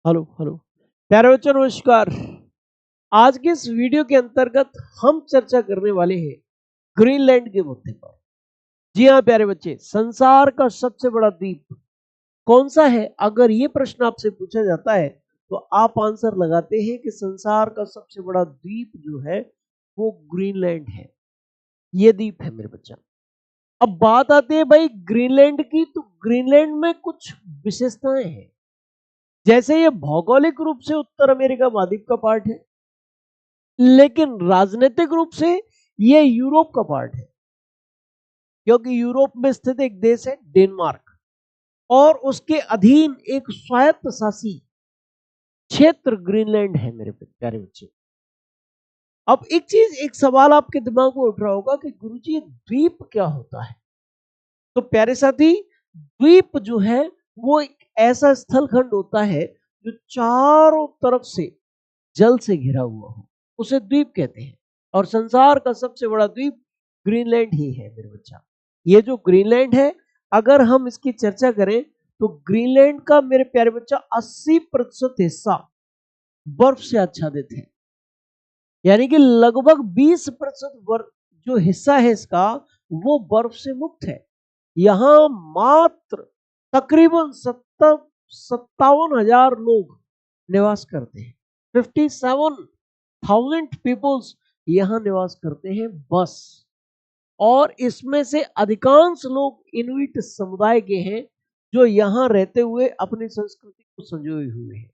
Hello hello प्यारे बच्चों नमस्कार। आज के इस वीडियो के अंतर्गत हम चर्चा करने वाले हैं ग्रीनलैंड के मुद्दे पर। जी हाँ प्यारे बच्चे, संसार का सबसे बड़ा द्वीप कौन सा है? अगर ये प्रश्न आपसे पूछा जाता है तो आप आंसर लगाते हैं कि संसार का सबसे बड़ा द्वीप जो है वो ग्रीनलैंड है। ये द्वीप है मेरे बच्चा। अब बात आती है भाई ग्रीनलैंड की, तो ग्रीनलैंड में कुछ विशेषताएं हैं। जैसे ये भौगोलिक रूप से उत्तर अमेरिका महाद्वीप का पार्ट है, लेकिन राजनीतिक रूप से ये यूरोप का पार्ट है, क्योंकि यूरोप में स्थित एक देश है डेनमार्क, और उसके अधीन एक स्वायत्त शासी क्षेत्र ग्रीनलैंड है मेरे प्यारे बच्चे। अब एक सवाल आपके दिमाग में उठ रहा होगा कि गुरुजी द्वीप क्या होता है? तो प्यारे साथी, द्वीप जो है वो एक ऐसा स्थलखंड होता है जो चारों तरफ से जल से घिरा हुआ हो, उसे द्वीप कहते हैं। और संसार का सबसे बड़ा द्वीप ग्रीनलैंड ही है मेरे बच्चा। ये जो ग्रीनलैंड है, अगर हम इसकी चर्चा करें तो ग्रीनलैंड का मेरे प्यारे बच्चा 80% हिस्सा बर्फ से आच्छादित है, यानी कि लगभग 20% जो हिस्सा है इसका वो बर्फ से मुक्त है। यहां मात्र तकरीबन 57,000 लोग निवास करते हैं। 57,000 पीपल्स यहां निवास करते हैं बस। और इसमें से अधिकांश लोग इनुइट समुदाय के हैं, जो यहां रहते हुए अपनी संस्कृति को संजोए हुए हैं।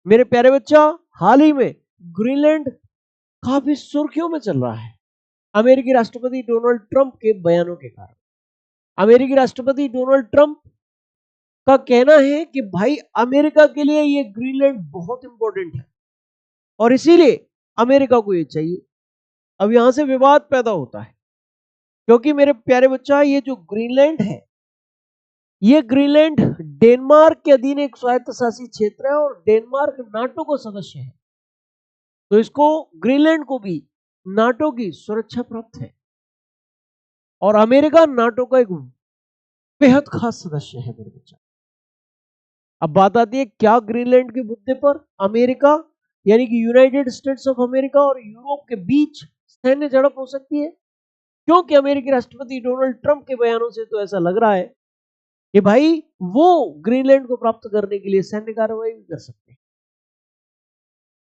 मेरे प्यारे बच्चा, हाल ही में ग्रीनलैंड काफी सुर्खियों में चल रहा है अमेरिकी राष्ट्रपति डोनाल्ड ट्रंप के बयानों के कारण। अमेरिकी राष्ट्रपति डोनाल्ड ट्रंप का कहना है कि भाई अमेरिका के लिए ये ग्रीनलैंड बहुत इंपॉर्टेंट है और इसीलिए अमेरिका को ये चाहिए। अब यहां से विवाद पैदा होता है, क्योंकि मेरे प्यारे बच्चा ये जो ग्रीनलैंड है, ये ग्रीनलैंड डेनमार्क के अधीन एक स्वायत्त शासी क्षेत्र है और डेनमार्क नाटो का सदस्य है, तो इसको ग्रीनलैंड को भी नाटो की सुरक्षा प्राप्त है। और अमेरिका नाटो का एक बेहद खास सदस्य है मेरे बच्चा। अब बात आती है क्या ग्रीनलैंड के मुद्दे पर अमेरिका यानी कि यूनाइटेड स्टेट्स ऑफ अमेरिका और यूरोप के बीच सैन्य झड़प हो सकती है? क्योंकि अमेरिकी राष्ट्रपति डोनाल्ड ट्रंप के बयानों से तो ऐसा लग रहा है कि भाई वो ग्रीनलैंड को प्राप्त करने के लिए सैन्य कार्रवाई भी कर सकते हैं।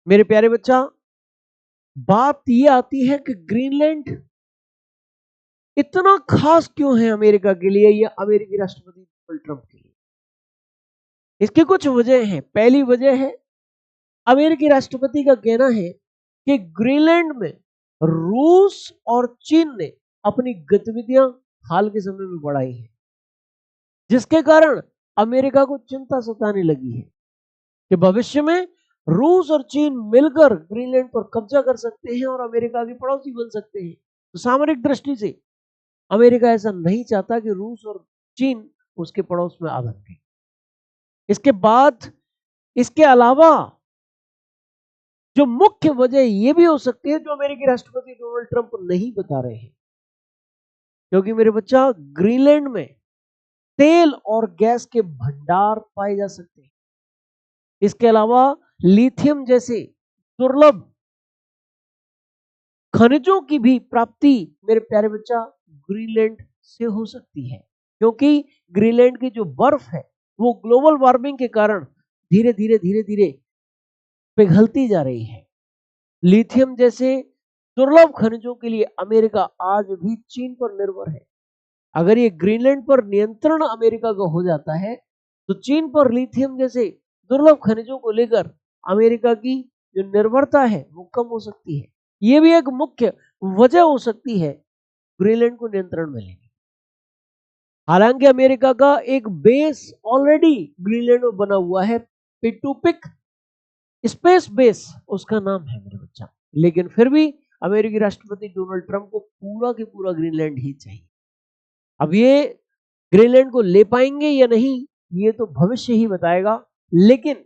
मेरे प्यारे बच्चा, बात ये आती है कि ग्रीनलैंड इतना खास क्यों है अमेरिका के लिए या अमेरिकी राष्ट्रपति डोनाल्ड ट्रंप के लिए? इसकी कुछ वजह हैं। पहली वजह है, अमेरिकी राष्ट्रपति का कहना है कि ग्रीनलैंड में रूस और चीन ने अपनी गतिविधियां हाल के समय में बढ़ाई हैं, जिसके कारण अमेरिका को चिंता सताने लगी है कि भविष्य में रूस और चीन मिलकर ग्रीनलैंड पर कब्जा कर सकते हैं और अमेरिका के पड़ोसी बन सकते हैं। तो सामरिक दृष्टि से अमेरिका ऐसा नहीं चाहता कि रूस और चीन उसके पड़ोस में आ सके। इसके बाद, इसके अलावा जो मुख्य वजह ये भी हो सकती है जो अमेरिकी राष्ट्रपति डोनाल्ड ट्रंप नहीं बता रहे हैं, क्योंकि मेरे बच्चा ग्रीनलैंड में तेल और गैस के भंडार पाए जा सकते हैं। इसके अलावा लिथियम जैसे दुर्लभ खनिजों की भी प्राप्ति मेरे प्यारे बच्चा ग्रीनलैंड से हो सकती है, क्योंकि ग्रीनलैंड की जो बर्फ है वो ग्लोबल वार्मिंग के कारण धीरे धीरे पिघलती जा रही है। लिथियम जैसे दुर्लभ खनिजों के लिए अमेरिका आज भी चीन पर निर्भर है। अगर ये ग्रीनलैंड पर नियंत्रण अमेरिका का हो जाता है तो चीन पर लिथियम जैसे दुर्लभ खनिजों को लेकर अमेरिका की जो निर्भरता है वो कम हो सकती है। ये भी एक मुख्य वजह हो सकती है ग्रीनलैंड को नियंत्रण में लेने। हालांकि अमेरिका का एक बेस ऑलरेडी ग्रीनलैंड में बना हुआ है, पिटुपिक स्पेस बेस उसका नाम है मेरे बच्चा, लेकिन फिर भी अमेरिकी राष्ट्रपति डोनाल्ड ट्रंप को पूरा के पूरा ग्रीनलैंड ही चाहिए। अब ये ग्रीनलैंड को ले पाएंगे या नहीं ये तो भविष्य ही बताएगा, लेकिन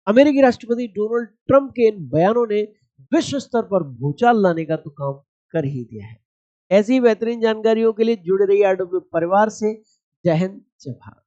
अमेरिकी राष्ट्रपति डोनाल्ड ट्रंप के इन बयानों ने विश्व स्तर पर भूचाल लाने का तो काम कर ही दिया है। ऐसी बेहतरीन जानकारियों के लिए जुड़े रहिए आरडब्ल्यू परिवार से। जय हिंद, जय भारत।